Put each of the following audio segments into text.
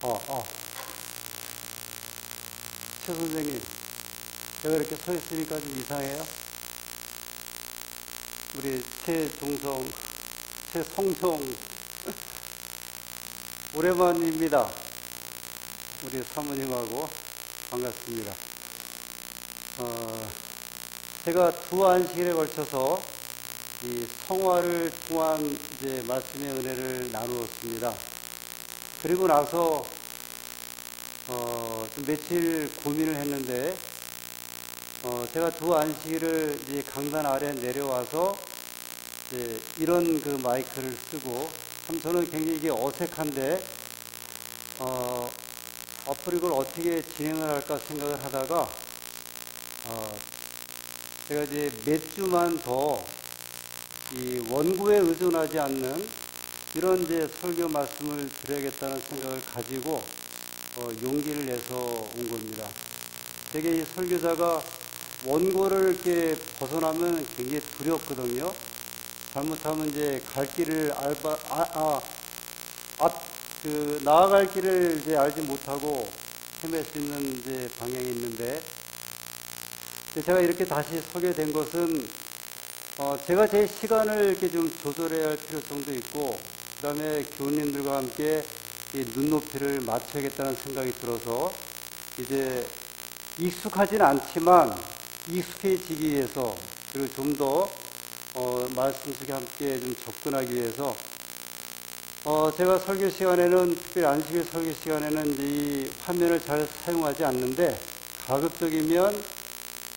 어. 최 선생님, 제가 이렇게 서 있으니까 좀 이상해요? 우리 최종성, 최성종, 오랜만입니다. 우리 사모님하고 반갑습니다. 제가 두 안식일에 걸쳐서 이 성화를 통한 이제 말씀의 은혜를 나누었습니다. 그리고 나서 좀 며칠 고민을 했는데 제가 두 안식일을 이제 강단 아래 내려와서 이제 이런 그 마이크를 쓰고 참 저는 굉장히 이게 어색한데 앞으로 이걸 어떻게 진행을 할까 생각을 하다가 제가 이제 몇 주만 더 이 원고에 의존하지 않는 이런 이제 설교 말씀을 드려야겠다는 생각을 가지고 용기를 내서 온 겁니다. 되게 이 설교자가 원고를 이렇게 벗어나면 굉장히 두렵거든요. 잘못하면 이제 갈 길을 나아갈 길을 이제 알지 못하고 헤맬 수 있는 이제 방향이 있는데, 제가 이렇게 다시 서게 된 것은 제가 제 시간을 이렇게 좀 조절해야 할 필요성도 있고, 그 다음에 교우님들과 함께 이 눈높이를 맞춰야겠다는 생각이 들어서 이제 익숙하진 않지만 익숙해지기 위해서, 그리고 좀 더 말씀 속에 함께 좀 접근하기 위해서 제가 설교 시간에는, 특별히 안식일 설교 시간에는 이 화면을 잘 사용하지 않는데, 가급적이면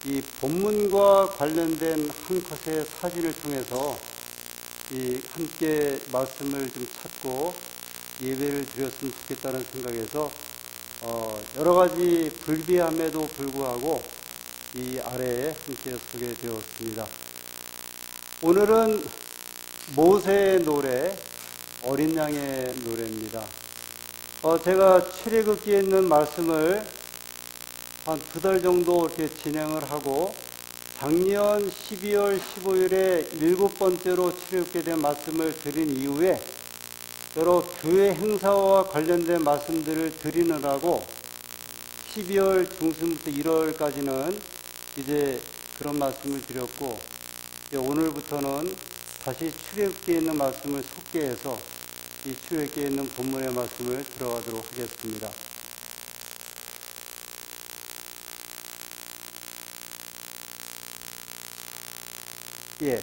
이 본문과 관련된 한 컷의 사진을 통해서 이 함께 말씀을 좀 찾고 예배를 드렸으면 좋겠다는 생각에서 여러 가지 불비함에도 불구하고 이 아래에 함께 서게 되었습니다. 오늘은 모세의 노래, 어린 양의 노래입니다. 제가 출애굽기에 있는 말씀을 한 2달 정도 이렇게 진행을 하고, 작년 12월 15일에 7번째로 출애굽기에 대한 말씀을 드린 이후에 여러 교회 행사와 관련된 말씀들을 드리느라고 12월 중순부터 1월까지는 이제 그런 말씀을 드렸고, 오늘부터는 다시 출애굽기에 있는 말씀을 속개해서 이 출애굽기에 있는 본문의 말씀을 들어가도록 하겠습니다. 예.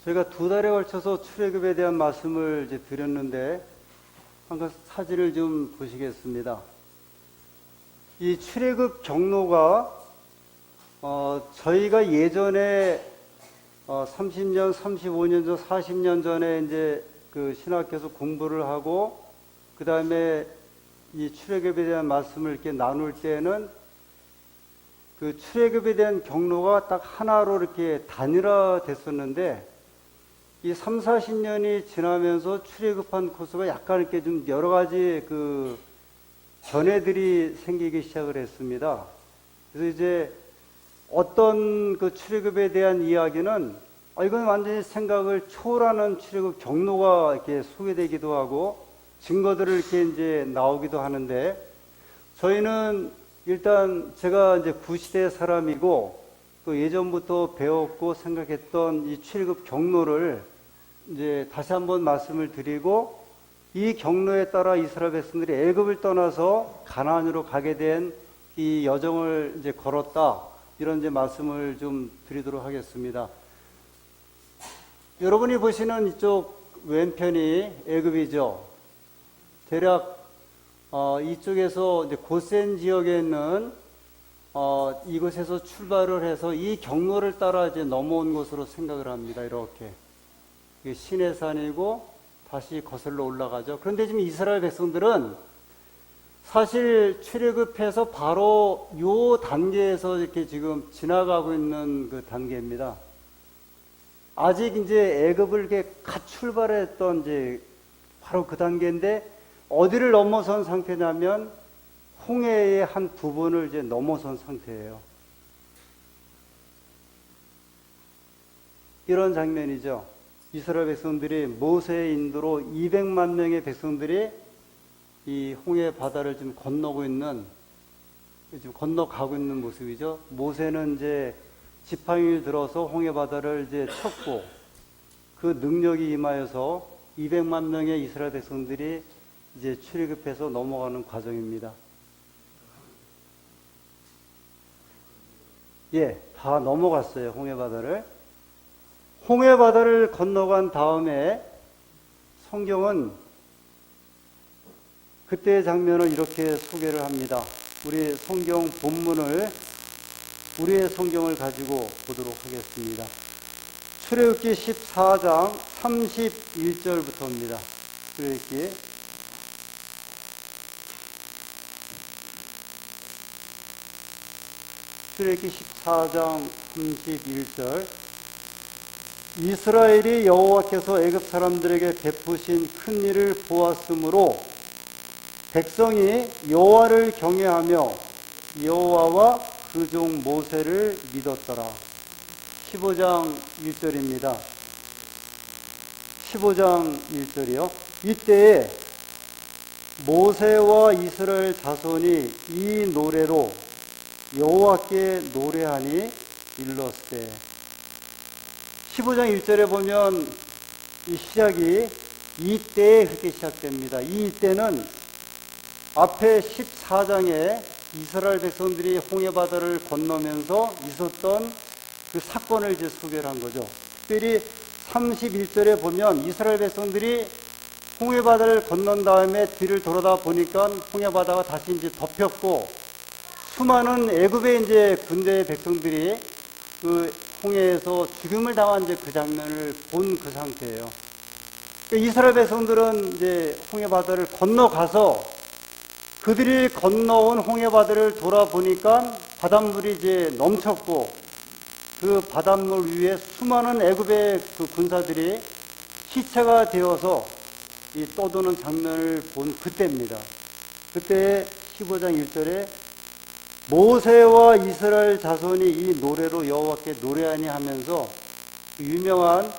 저희가 2달에 걸쳐서 출애굽에 대한 말씀을 이제 드렸는데, 한번 사진을 좀 보시겠습니다. 이 출애굽 경로가 저희가 예전에 30년, 35년 전, 40년 전에 이제 그 신학교에서 공부를 하고, 그 다음에 이 출애굽에 대한 말씀을 이렇게 나눌 때는 그 출애굽에 대한 경로가 딱 하나로 이렇게 단일화 됐었는데, 이 3, 40년이 지나면서 출애굽한 코스가 약간 이렇게 좀 여러 가지 그 견해들이 생기기 시작을 했습니다. 그래서 이제 어떤 그 출애굽에 대한 이야기는 이건 완전히 생각을 초월하는 출애굽 경로가 이렇게 소개되기도 하고 증거들을 이렇게 이제 나오기도 하는데, 저희는 일단 제가 이제 구시대 사람이고 또 예전부터 배웠고 생각했던 이 출애굽 경로를 이제 다시 한번 말씀을 드리고, 이 경로에 따라 이스라엘 백성들이 애굽을 떠나서 가나안으로 가게 된 이 여정을 이제 걸었다, 이런 이제 말씀을 좀 드리도록 하겠습니다. 여러분이 보시는 이쪽 왼편이 애굽이죠. 대략 이쪽에서 이제 고센 지역에 있는 이곳에서 출발을 해서 이 경로를 따라 이제 넘어온 것으로 생각을 합니다. 이렇게 시내산이고 다시 거슬러 올라가죠. 그런데 지금 이스라엘 백성들은 사실 출애굽해서 바로 요 단계에서 이렇게 지금 지나가고 있는 그 단계입니다. 아직 이제 애굽을 이렇게 갓 출발했던 이제 바로 그 단계인데, 어디를 넘어선 상태냐면 홍해의 한 부분을 이제 넘어선 상태예요. 이런 장면이죠. 이스라엘 백성들이 모세의 인도로 200만 명의 백성들이 이 홍해 바다를 지금 건너고 있는, 지금 건너가고 있는 모습이죠. 모세는 이제 지팡이를 들어서 홍해 바다를 이제 쳤고, 그 능력이 임하여서 200만 명의 이스라엘 백성들이 이제 출애굽해서 넘어가는 과정입니다. 예, 다 넘어갔어요, 홍해 바다를. 홍해 바다를 건너간 다음에 성경은 그때의 장면을 이렇게 소개를 합니다. 우리 성경 본문을, 우리의 성경을 가지고 보도록 하겠습니다. 출애굽기 14장 31절부터입니다. 출애굽기 14장 31절. 이스라엘이 여호와께서 애굽 사람들에게 베푸신 큰 일을 보았으므로 백성이 여호와를 경외하며 여호와와 그 종 모세를 믿었더라. 15장 1절입니다. 15장 1절이요. 이때에 모세와 이스라엘 자손이 이 노래로 여호와께 노래하니 일렀을 15장 1절에 보면 이 시작이 이때에 그렇게 시작됩니다. 이 이때는 앞에 14장에 이스라엘 백성들이 홍해 바다를 건너면서 있었던 그 사건을 이제 소개를 한 거죠. 특별히 31절에 보면 이스라엘 백성들이 홍해 바다를 건넌 다음에 뒤를 돌아다 보니까 홍해 바다가 다시 이제 덮였고, 수많은 애굽의 이제 군대의 백성들이 그 홍해에서 죽음을 당한 이제 그 장면을 본 그 상태예요. 이스라엘 백성들은 이제 홍해 바다를 건너가서 그들이 건너온 홍해 바다를 돌아보니까 바닷물이 이제 넘쳤고, 그 바닷물 위에 수많은 애굽의 그 군사들이 시체가 되어서 이 떠도는 장면을 본 그때입니다. 그때 15장 1절에 모세와 이스라엘 자손이 이 노래로 여호와께 노래하니 하면서 그 유명한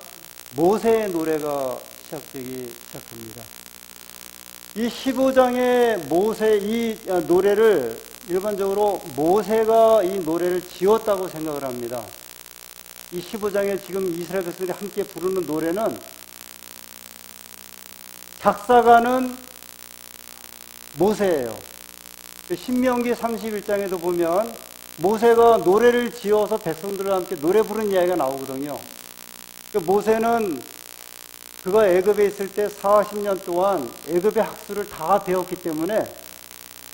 모세의 노래가 시작되기 시작합니다. 이 15장의 모세 이 노래를 일반적으로 모세가 이 노래를 지었다고 생각을 합니다. 이 15장에 지금 이스라엘 백성들이 함께 부르는 노래는 작사가는 모세예요. 신명기 31장에도 보면 모세가 노래를 지어서 백성들과 함께 노래 부르는 이야기가 나오거든요. 모세는 그가 애굽에 있을 때 40년 동안 애굽의 학술을 다 배웠기 때문에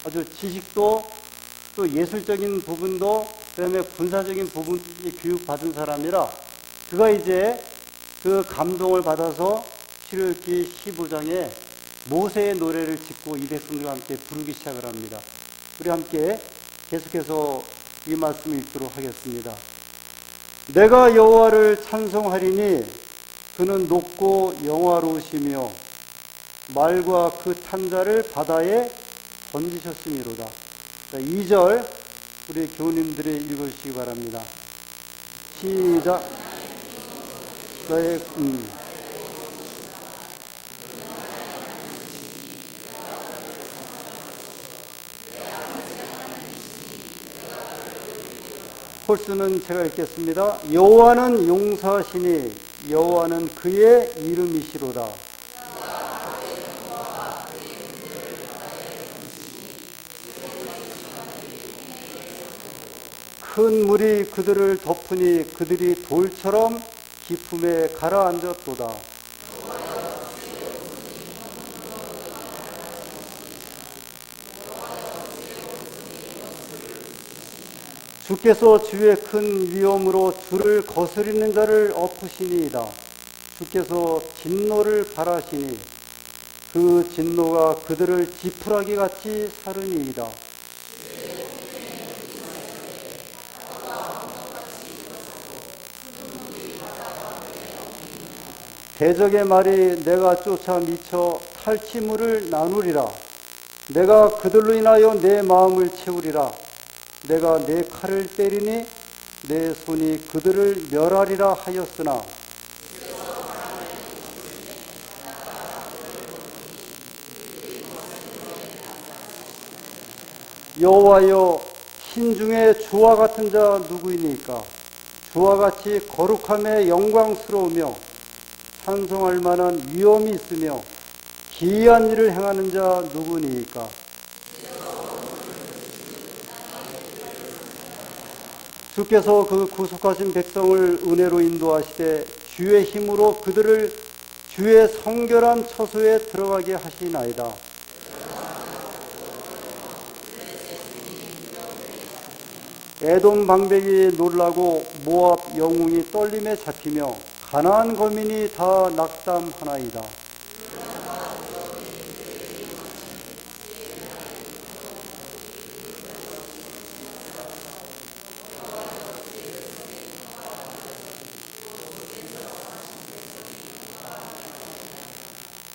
아주 지식도 또 예술적인 부분도 그다음에 군사적인 부분도 교육받은 사람이라 그가 이제 그 감동을 받아서 출애굽기 15장에 모세의 노래를 짓고 이 백성들과 함께 부르기 시작을 합니다. 우리 함께 계속해서 이 말씀을 읽도록 하겠습니다. 내가 여호와를 찬송하리니 그는 높고 영화로우시며 말과 그 탄자를 바다에 던지셨음이로다. 자, 2절 우리 교우님들이 읽으시기 바랍니다. 시작. 나의 홀수는 제가 읽겠습니다. 여호와는 용사시니 여호와는 그의 이름이시로다. 큰 물이 그들을 덮으니 그들이 돌처럼 깊음에 가라앉았도다. 주께서 주의 큰 위엄으로 주를 거스리는 자를 엎으시니이다. 주께서 진노를 발하시니 그 진노가 그들을 지푸라기 같이 사르니이다. 대적의 말이 내가 쫓아 미쳐 탈취물을 나누리라. 내가 그들로 인하여 내 마음을 채우리라. 내가 내 칼을 때리니 내 손이 그들을 멸하리라 하였으나 여호와여 신중에 주와 같은 자 누구이니까? 주와 같이 거룩함에 영광스러우며 찬송할 만한 위엄이 있으며 기이한 일을 행하는 자 누구니까? 주께서 그 구속하신 백성을 은혜로 인도하시되 주의 힘으로 그들을 주의 성결한 처소에 들어가게 하시나이다. 에돔 방백이 놀라고 모압 영웅이 떨림에 잡히며 가나안 거민이 다 낙담하나이다.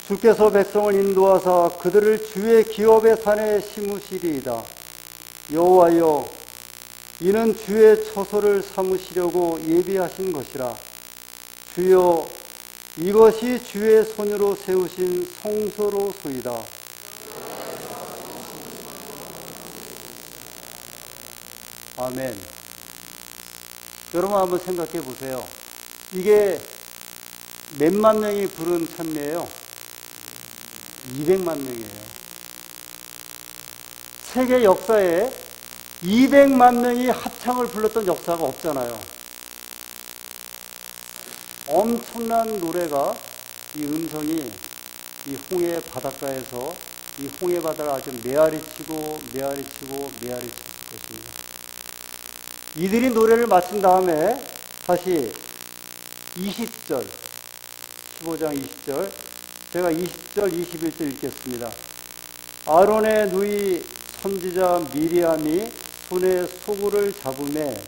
주께서 백성을 인도하사 그들을 주의 기업의 산에 심으시리이다. 여호와여 이는 주의 처소를 삼으시려고 예비하신 것이라. 주여 이것이 주의 손으로 세우신 성소로소이다. 아멘. 여러분 한번 생각해 보세요. 이게 몇만 명이 부른 찬미예요? 200만 명이에요. 세계 역사에 200만 명이 합창을 불렀던 역사가 없잖아요. 엄청난 노래가 이 음성이 이 홍해 바닷가에서 이 홍해 바다를 아주 메아리치고 것입니다. 이들이 노래를 마친 다음에 다시 20절, 15장 20절, 제가 20절, 21절 읽겠습니다. 아론의 누이 선지자 미리암이 손에 소굴을 잡음에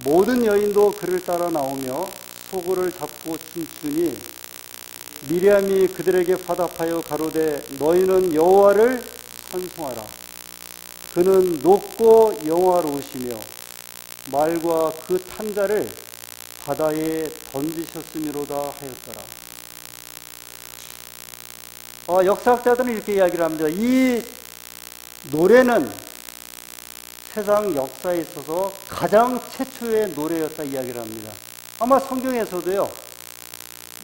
모든 여인도 그를 따라 나오며 소굴을 잡고 춤추니 미리암이 그들에게 화답하여 가로되 너희는 여호와를 찬송하라. 그는 높고 영화로우시며 말과 그 탄자를 바다에 던지셨음이로다 하였더라. 역사학자들은 이렇게 이야기를 합니다. 이 노래는 세상 역사에 있어서 가장 최초의 노래였다 이야기를 합니다. 아마 성경에서도요,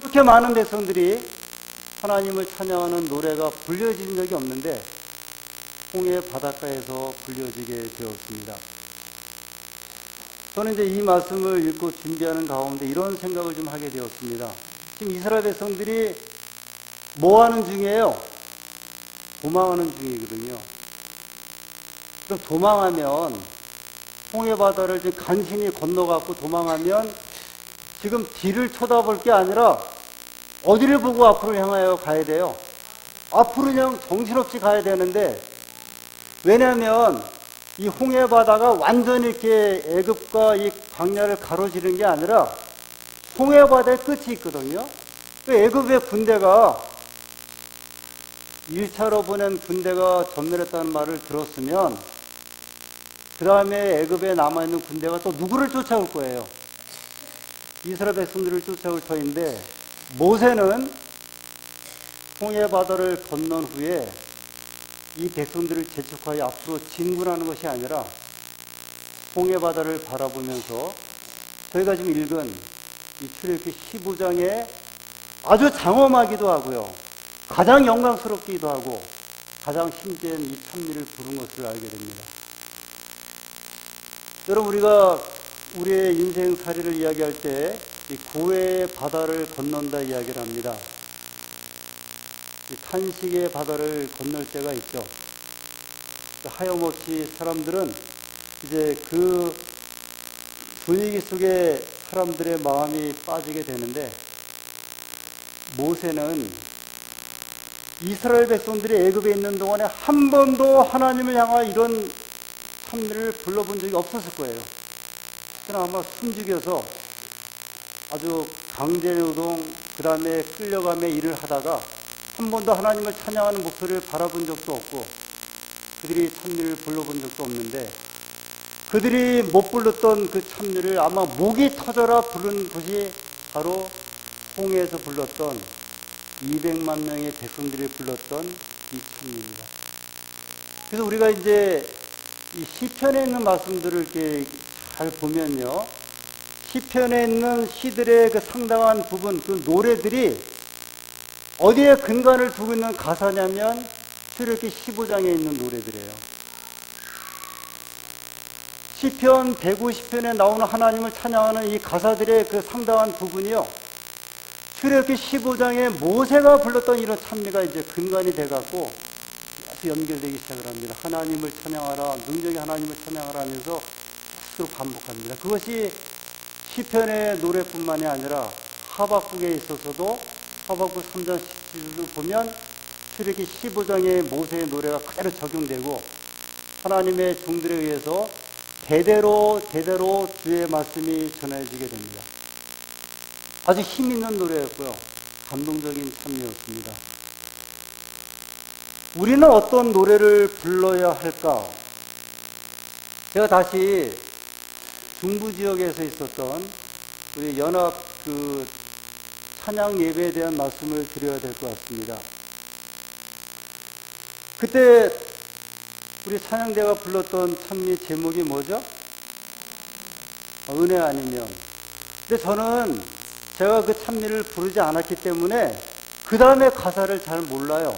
이렇게 많은 백성들이 하나님을 찬양하는 노래가 불려진 적이 없는데 홍해 바닷가에서 불려지게 되었습니다. 저는 이제 이 말씀을 읽고 준비하는 가운데 이런 생각을 좀 하게 되었습니다. 지금 이스라엘 백성들이 뭐 하는 중이에요? 도망하는 중이거든요. 그럼 도망하면 홍해 바다를 지금 간신히 건너갖고 도망하면 지금 뒤를 쳐다볼 게 아니라 어디를 보고 앞으로 향하여 가야 돼요? 앞으로 그냥 정신없이 가야 되는데, 왜냐하면 이 홍해 바다가 완전히 이렇게 애굽과 이 광야를 가로지르는 게 아니라 홍해 바다의 끝이 있거든요. 그 애굽의 군대가 1차로 보낸 군대가 전멸했다는 말을 들었으면 그 다음에 애굽에 남아있는 군대가 또 누구를 쫓아올 거예요? 이스라엘 백성들을 쫓아올 터인데, 모세는 홍해 바다를 건넌 후에 이 백성들을 재촉하여 앞으로 진군하는 것이 아니라 홍해 바다를 바라보면서 저희가 지금 읽은 이 출애굽기 15장에 아주 장엄하기도 하고요, 가장 영광스럽기도 하고 가장 힘든 이 찬미를 부른 것을 알게 됩니다. 여러분, 우리가 우리의 인생살이를 이야기할 때 이 구애의 바다를 건넌다 이야기를 합니다. 이 탄식의 바다를 건널 때가 있죠. 하염없이 사람들은 이제 그 분위기 속에 사람들의 마음이 빠지게 되는데, 모세는 이스라엘 백성들이 애굽에 있는 동안에 한 번도 하나님을 향한 이런 찬미를 불러본 적이 없었을 거예요. 그러나 아마 숨죽여서 아주 강제노동, 그 다음에 끌려감의 일을 하다가 한 번도 하나님을 찬양하는 목소리를 바라본 적도 없고 그들이 찬미를 불러본 적도 없는데, 그들이 못 불렀던 그 찬미를 아마 목이 터져라 부른 것이 바로 홍해에서 불렀던 200만 명의 백성들이 불렀던 이 찬미입니다. 그래서 우리가 이제 이 시편에 있는 말씀들을 이렇게 잘 보면요. 시편에 있는 시들의 그 상당한 부분, 그 노래들이 어디에 근간을 두고 있는 가사냐면 출애굽기 15장에 있는 노래들이에요. 시편 150편에 나오는 하나님을 찬양하는 이 가사들의 그 상당한 부분이요. 출애굽기 15장에 모세가 불렀던 이런 찬미가 이제 근간이 돼갖고 계속 연결되기 시작을 합니다. 하나님을 찬양하라, 능력의 하나님을 찬양하라 하면서 계속 반복합니다. 그것이 시편의 노래뿐만이 아니라 하박국에 있어서도 하박국 3장 17절을 보면 출애굽기 15장의 모세의 노래가 그대로 적용되고 하나님의 종들에 의해서 대대로 주의 말씀이 전해지게 됩니다. 아주 힘 있는 노래였고요. 감동적인 찬미였습니다. 우리는 어떤 노래를 불러야 할까? 제가 다시 중부 지역에서 있었던 우리 연합 그 찬양 예배에 대한 말씀을 드려야 될 것 같습니다. 그때 우리 찬양대가 불렀던 찬미 제목이 뭐죠? 은혜 아니면. 근데 저는 제가 그 찬미를 부르지 않았기 때문에 그 다음에 가사를 잘 몰라요.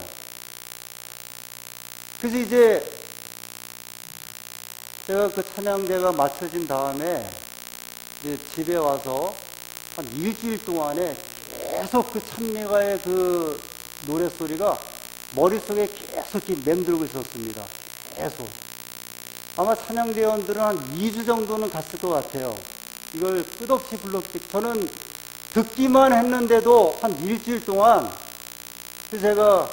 그래서 이제 제가 그 찬양대가 맞춰진 다음에 이제 집에 와서 한 일주일 동안에 계속 그 찬미가의 그 노랫소리가 머릿속에 계속 맴돌고 있었습니다. 계속. 아마 찬양대원들은 한 2주 정도는 갔을 것 같아요. 이걸 끝없이 불렀기, 저는 듣기만 했는데도 한 일주일 동안, 그래서 제가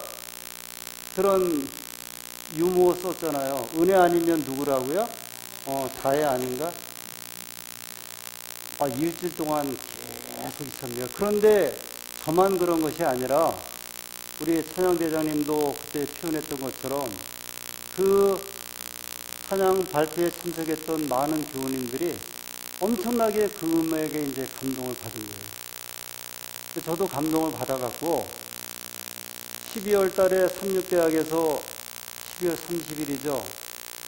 그런 유머 썼잖아요. 은혜 아니면 누구라고요? 자애 아닌가? 일주일 동안 계속 있었네요. 그런데 저만 그런 것이 아니라 우리 찬양대장님도 그때 표현했던 것처럼 그 찬양 발표에 참석했던 많은 교우님들이 엄청나게 그 음악에 이제 감동을 받은 거예요. 저도 감동을 받아갖고 12월 달에 삼육대학에서 12월 30일이죠.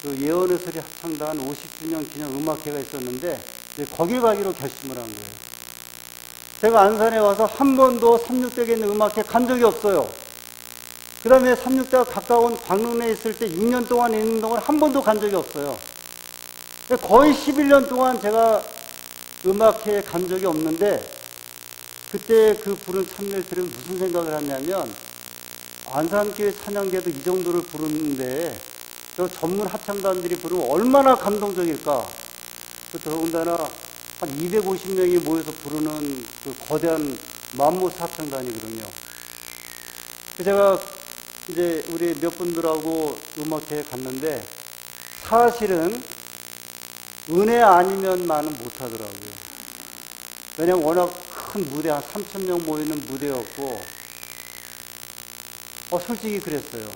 그 예언의 소리 합창단 50주년 기념 음악회가 있었는데 거기 가기로 결심을 한 거예요. 제가 안산에 와서 한 번도 삼육대에 있는 음악회 간 적이 없어요. 그 다음에 삼육대가 가까운 광릉에 있을 때 6년 동안 있는 동안 한 번도 간 적이 없어요. 거의 11년 동안 제가 음악회에 간 적이 없는데 그때 그 부른 찬미를 들으면 무슨 생각을 했냐면 안산교회 찬양대도 이 정도를 부르는데 저 전문 합창단들이 부르면 얼마나 감동적일까. 더군다나 한 250명이 모여서 부르는 그 거대한 맘모스 합창단이거든요. 제가 이제 우리 몇 분들하고 음악회에 갔는데 사실은 은혜 아니면만은 못하더라고요. 왜냐면 워낙 큰 무대, 한 3,000명 모이는 무대였고, 솔직히 그랬어요.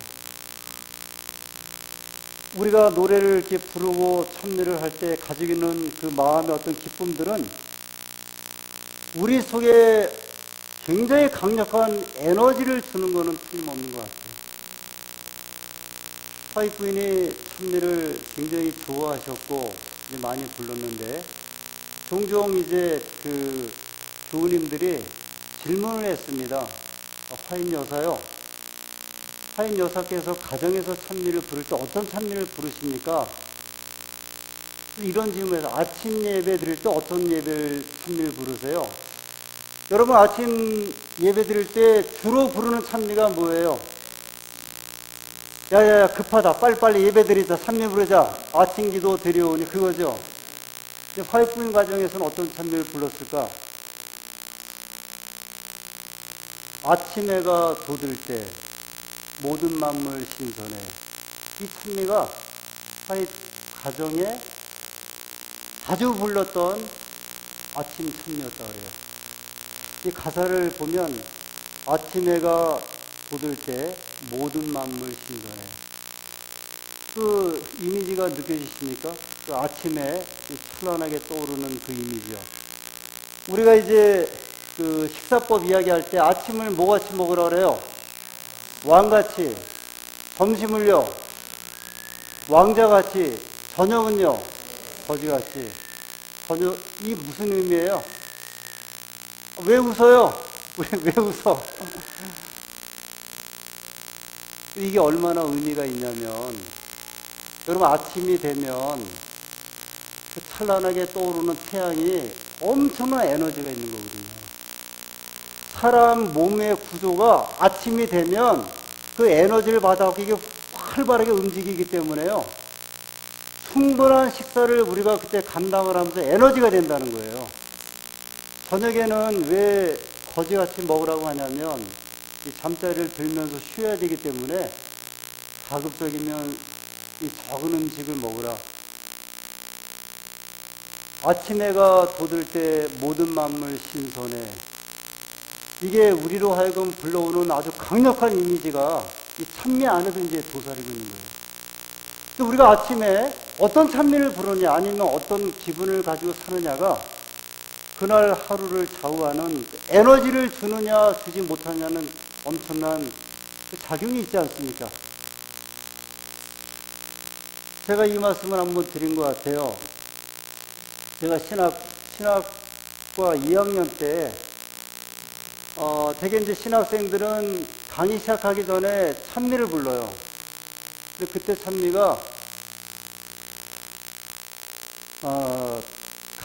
우리가 노래를 이렇게 부르고 찬미를 할 때 가지고 있는 그 마음의 어떤 기쁨들은 우리 속에 굉장히 강력한 에너지를 주는 것은 틀림없는 것 같아요. 사익부인이 찬미를 굉장히 좋아하셨고 이제 많이 불렀는데 종종 이제 그 교우님들이 질문을 했습니다. 화인 여사요. 화인 여사께서 가정에서 찬미를 부를 때 어떤 찬미를 부르십니까? 이런 질문에서 아침 예배 드릴 때 어떤 찬미를 부르세요? 여러분 아침 예배 드릴 때 주로 부르는 찬미가 뭐예요? 야야야 급하다 빨리빨리 예배 드리자 찬미 부르자 아침 기도 드려오니 그거죠. 화익부인 가정에서는 어떤 찬미를 불렀을까? 아침 해가 돋을 때 모든 만물 신선해. 이 찬미가 화익 가정에 자주 불렀던 아침 찬미였다 그래요. 이 가사를 보면 아침 해가 돋을 때 모든 만물 신선해. 그 이미지가 느껴지십니까? 그 아침에 찬란하게 떠오르는 그 이미지요. 우리가 이제 그 식사법 이야기할 때 아침을 뭐같이 먹으라 그래요? 왕같이. 점심을요? 왕자같이. 저녁은요, 거지같이. 저녁, 이 무슨 의미예요? 왜 웃어요? 왜 웃어? 이게 얼마나 의미가 있냐면, 여러분 아침이 되면 그 찬란하게 떠오르는 태양이 엄청난 에너지가 있는 거거든요. 사람 몸의 구조가 아침이 되면 그 에너지를 받아갖고 이게 활발하게 움직이기 때문에요. 충분한 식사를 우리가 그때 감당을 하면서 에너지가 된다는 거예요. 저녁에는 왜 거지같이 먹으라고 하냐면 이 잠자리를 들면서 쉬어야 되기 때문에 가급적이면 이 적은 음식을 먹으라. 아침 해가 돋을 때 모든 만물 신선해. 이게 우리로 하여금 불러오는 아주 강력한 이미지가 이 찬미 안에서 이제 도사리고 있는 거예요. 또 우리가 아침에 어떤 찬미를 부르냐 아니면 어떤 기분을 가지고 사느냐가 그날 하루를 좌우하는 에너지를 주느냐 주지 못하냐는 엄청난 작용이 있지 않습니까? 제가 이 말씀을 한번 드린 것 같아요. 제가 신학과 2학년 때, 대개 이제 신학생들은 강의 시작하기 전에 찬미를 불러요. 근데 그때 찬미가,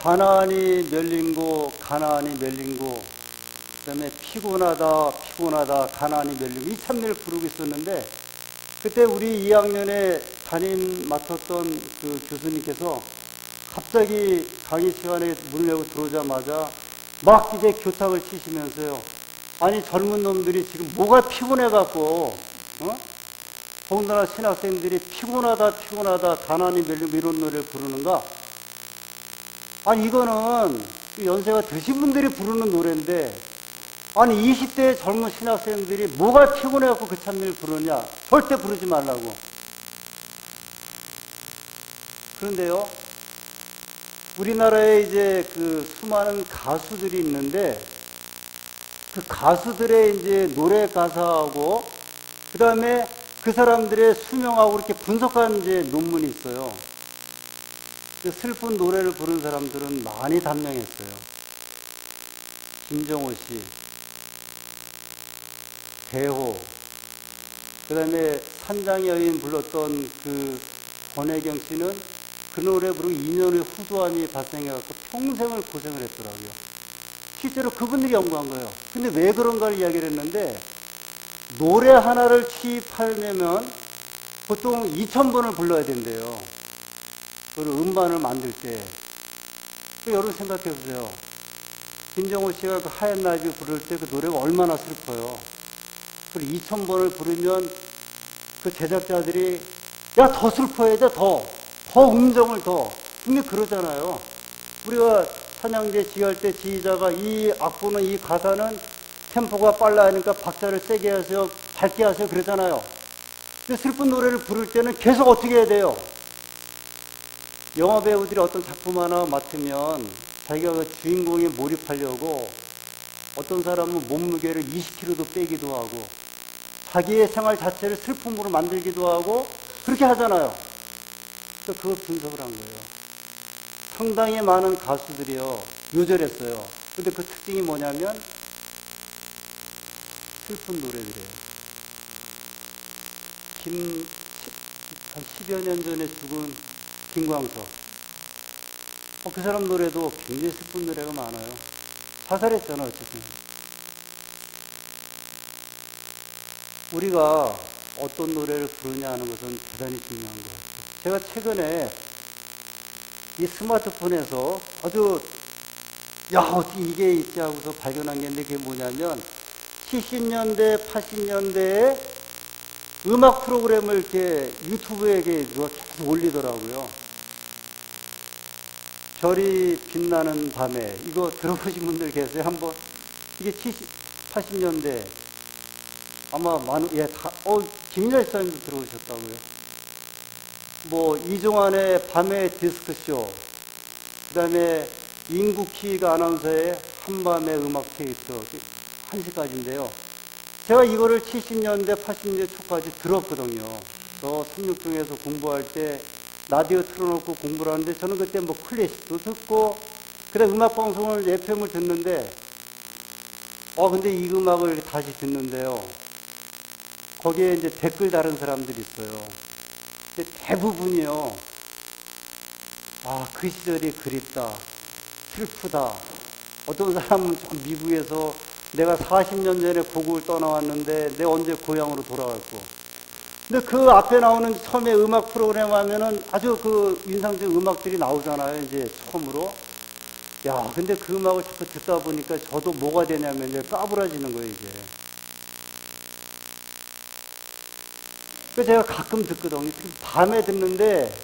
가나안이 멸린고, 가나안이 멸린고, 그 다음에 피곤하다, 피곤하다, 가나안이 멸린고, 이 찬미를 부르고 있었는데, 그때 우리 2학년에 담임 맡았던 그 교수님께서 갑자기 강의 시간에 문을 열고 들어오자마자 막 이제 교탁을 치시면서요. 아니, 젊은 놈들이 지금 뭐가 피곤해갖고, 더군다나 신학생들이 피곤하다, 피곤하다, 가난이 멸리고 이런 노래를 부르는가? 아니, 이거는 연세가 드신 분들이 부르는 노래인데, 아니, 20대 젊은 신학생들이 뭐가 피곤해갖고 그 찬미를 부르냐? 절대 부르지 말라고. 그런데요, 우리나라에 이제 그 수많은 가수들이 있는데, 그 가수들의 이제 노래 가사하고, 그 다음에 그 사람들의 수명하고 이렇게 분석한 이제 논문이 있어요. 그 슬픈 노래를 부른 사람들은 많이 단명했어요. 김정호 씨, 대호, 그 다음에 산장의 여인 불렀던 그 권혜경 씨는 그 노래 부르고 2년 후에 후두암이 발생해갖고 평생을 고생을 했더라고요. 실제로 그분들이 연구한 거예요. 근데 왜 그런가를 이야기를 했는데, 노래 하나를 취입하려면 보통 2,000번을 불러야 된대요. 그리고 음반을 만들 때. 여러분 생각해 보세요. 김정호 씨가 그 하얀 나비 부를 때 그 노래가 얼마나 슬퍼요. 그리고 2,000번을 부르면 그 제작자들이 야, 더 슬퍼야 돼, 더 음정을 더. 근데 그러잖아요. 우리가 찬양대 지휘할 때 지휘자가 이 악보는 이 가사는 템포가 빨라 하니까 박자를 세게 하세요, 밝게 하세요, 그러잖아요. 근데 슬픈 노래를 부를 때는 계속 어떻게 해야 돼요? 영화 배우들이 어떤 작품 하나 맡으면 자기가 그 주인공에 몰입하려고 어떤 사람은 몸무게를 20kg도 빼기도 하고 자기의 생활 자체를 슬픔으로 만들기도 하고 그렇게 하잖아요. 그래서 그거 분석을 한 거예요. 상당히 많은 가수들이요, 요절했어요. 근데 그 특징이 뭐냐면 슬픈 노래들이에요. 한 10여 년 전에 죽은 김광석. 그 사람 노래도 굉장히 슬픈 노래가 많아요. 자살했잖아요, 어쨌든. 우리가 어떤 노래를 부르냐 하는 것은 대단히 중요한 것 같아요. 제가 최근에 이 스마트폰에서 아주, 야, 어떻게 이게 있지 하고서 발견한 게 있는데 그게 뭐냐면 70년대, 80년대에 음악 프로그램을 이렇게 유튜브에 계속 올리더라고요. 별이 빛나는 밤에. 이거 들어보신 분들 계세요? 한번. 이게 80년대. 아마 김일하 집사님도 들어오셨다고요. 뭐, 이종환의 밤의 디스크쇼. 그 다음에 임국희가 아나운서의 한밤의 음악 테이프. 1시까지인데요. 제가 이거를 70년대, 80년대 초까지 들었거든요. 저 삼육동에서 공부할 때 라디오 틀어놓고 공부를 하는데 저는 그때 뭐 클래식도 듣고 그다음 음악방송을 FM을 듣는데 근데 이 음악을 이렇게 다시 듣는데요. 거기에 이제 댓글 다른 사람들이 있어요. 근데 대부분이요. 그 시절이 그립다. 슬프다. 어떤 사람은 좀 미국에서 내가 40년 전에 고국을 떠나왔는데 내가 언제 고향으로 돌아갈고. 근데 그 앞에 나오는 처음에 음악 프로그램 하면은 아주 그 인상적인 음악들이 나오잖아요. 이제 처음으로. 야, 근데 그 음악을 자꾸 듣다 보니까 저도 뭐가 되냐면 이제 까불어지는 거예요, 이제. 그래서 제가 가끔 듣거든요. 밤에 듣는데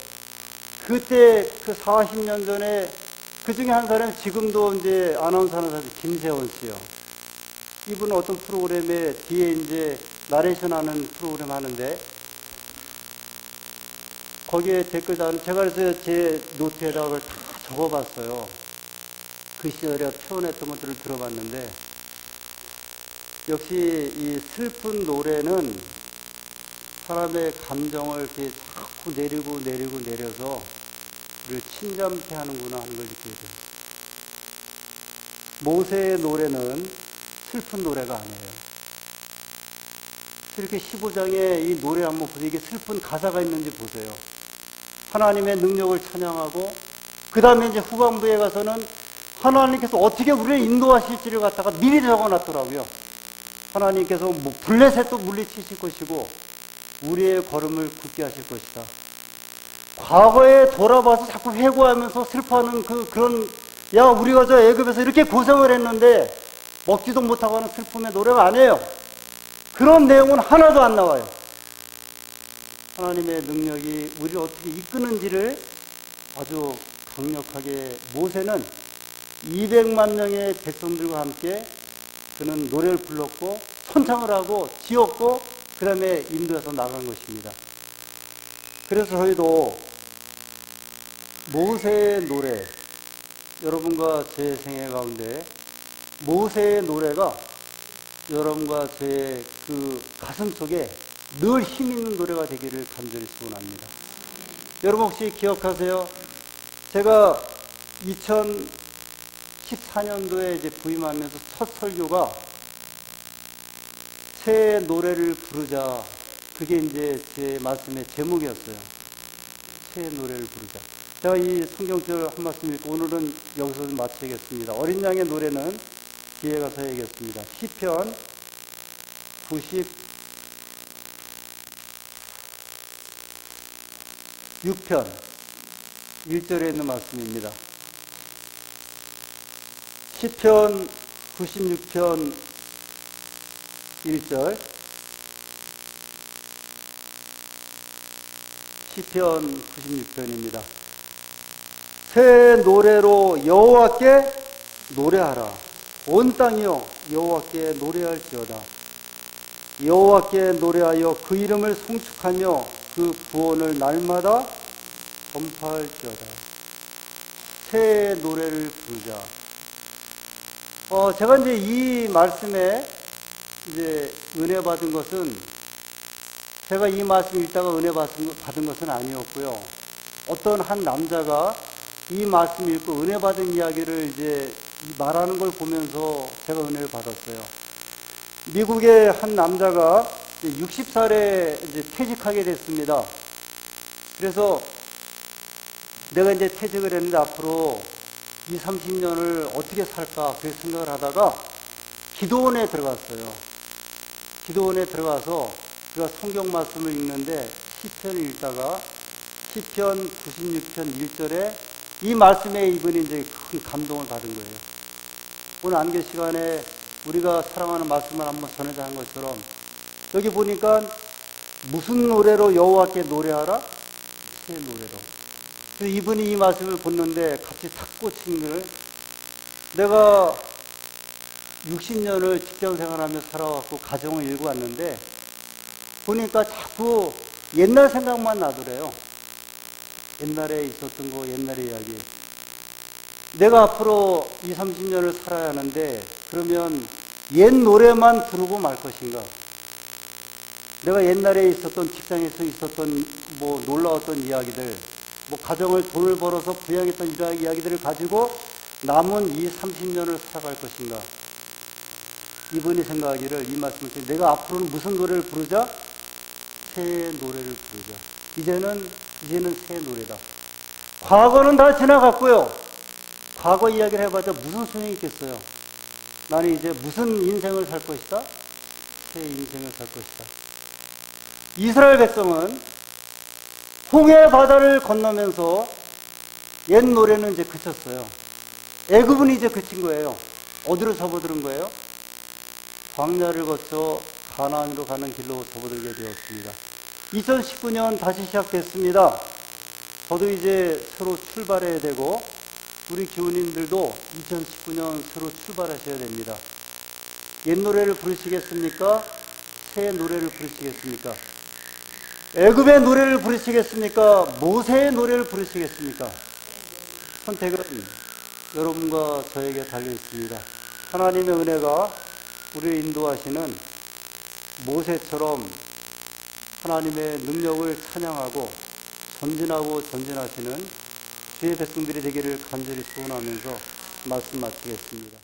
그때 그 40년 전에 그 중에 한 사람이 지금도 이제 아나운서 하는 사람 김세원 씨요. 이분은 어떤 프로그램에 뒤에 이제 나레이션 하는 프로그램 하는데 거기에 댓글 다는 제가 그래서 제 노트에다가 그걸 다 적어봤어요. 그 시절에 표현했던 것들을 들어봤는데 역시 이 슬픈 노래는 사람의 감정을 이렇게 자꾸 내려서 를 침잠케 하는구나 하는 걸 느끼게 돼요. 모세의 노래는 슬픈 노래가 아니에요. 이렇게 15장에 이 노래 한번 보세요. 이게 슬픈 가사가 있는지 보세요. 하나님의 능력을 찬양하고 그 다음에 이제 후반부에 가서는 하나님께서 어떻게 우리를 인도하실지를 갖다가 미리 적어놨더라고요. 하나님께서 뭐 블레셋도 물리치실 것이고 우리의 걸음을 굳게 하실 것이다. 과거에 돌아봐서 자꾸 회고하면서 슬퍼하는 그런 우리가 저 애굽에서 이렇게 고생을 했는데 먹지도 못하고 하는 슬픔의 노래가 아니에요. 그런 내용은 하나도 안 나와요. 하나님의 능력이 우리를 어떻게 이끄는지를 아주 강력하게 모세는 200만 명의 백성들과 함께 그는 노래를 불렀고 선창을 하고 지었고 그 다음에 인도에서 나간 것입니다. 그래서 저희도 모세의 노래, 여러분과 제 생애 가운데 모세의 노래가 여러분과 제 그 가슴 속에 늘 힘 있는 노래가 되기를 간절히 소원합니다. 여러분 혹시 기억하세요? 제가 2014년도에 이제 부임하면서 첫 설교가 새 노래를 부르자. 그게 이제 제 말씀의 제목이었어요. 새 노래를 부르자. 제가 이 성경절 한 말씀 읽고 오늘은 여기서 마치겠습니다. 어린 양의 노래는 뒤에 가서 얘기했습니다. 시편 96편 1절에 있는 말씀입니다. 시편 96편 1절 시편 96편입니다. 새 노래로 여호와께 노래하라. 온 땅이여 여호와께 노래할지어다. 여호와께 노래하여 그 이름을 송축하며 그 구원을 날마다 전파할지어다. 새 노래를 부르자. 제가 이제 이 말씀에 이제 은혜 받은 것은 제가 이 말씀 읽다가 은혜 받은 것은 아니었고요. 어떤 한 남자가 이 말씀 읽고 은혜 받은 이야기를 이제 말하는 걸 보면서 제가 은혜를 받았어요. 미국의 한 남자가 60살에 이제 퇴직하게 됐습니다. 그래서 내가 이제 퇴직을 했는데 앞으로 20, 30년을 어떻게 살까 그렇게 생각을 하다가 기도원에 들어갔어요. 기도원에 들어가서 우리가 성경 말씀을 읽는데 시편을 읽다가 시편 96편 1절에 이 말씀에 이분이 이제 큰 감동을 받은 거예요. 오늘 안개 시간에 우리가 사랑하는 말씀을 한번 전하자 한 것처럼 여기 보니까 무슨 노래로 여호와께 노래하라? 새 노래로. 그래서 이분이 이 말씀을 보는데 같이 탁 꽂힌 걸 내가 60년을 직장 생활하며 살아왔고 가정을 일고 왔는데 보니까 자꾸 옛날 생각만 나더래요. 옛날에 있었던 거, 옛날의 이야기. 내가 앞으로 20, 30년을 살아야 하는데 그러면 옛 노래만 부르고 말 것인가? 내가 옛날에 있었던 직장에서 있었던 뭐 놀라웠던 이야기들 뭐 가정을 돈을 벌어서 부양했던 이러한 이야기들을 가지고 남은 이 30년을 살아갈 것인가? 이분이 생각하기를 이 말씀을 드리고 내가 앞으로는 무슨 노래를 부르자? 새 노래를 부르자. 이제는 새 노래다. 과거는 다 지나갔고요. 과거 이야기를 해봤자 무슨 소용이 있겠어요. 나는 이제 무슨 인생을 살 것이다? 새 인생을 살 것이다. 이스라엘 백성은 홍해 바다를 건너면서 옛 노래는 이제 그쳤어요. 애굽은 이제 그친 거예요. 어디로 접어드는 거예요? 광야를 거쳐 가나안으로 가는 길로 접어들게 되었습니다. 2019년 다시 시작됐습니다. 저도 이제 새로 출발해야 되고 우리 교우님들도 2019년 새로 출발하셔야 됩니다. 옛 노래를 부르시겠습니까? 새 노래를 부르시겠습니까? 애굽의 노래를 부르시겠습니까? 모세의 노래를 부르시겠습니까? 선택은 여러분과 저에게 달려 있습니다. 하나님의 은혜가 우리를 인도하시는 모세처럼 하나님의 능력을 찬양하고 전진하시는 주의 백성들이 되기를 간절히 소원하면서 말씀 마치겠습니다.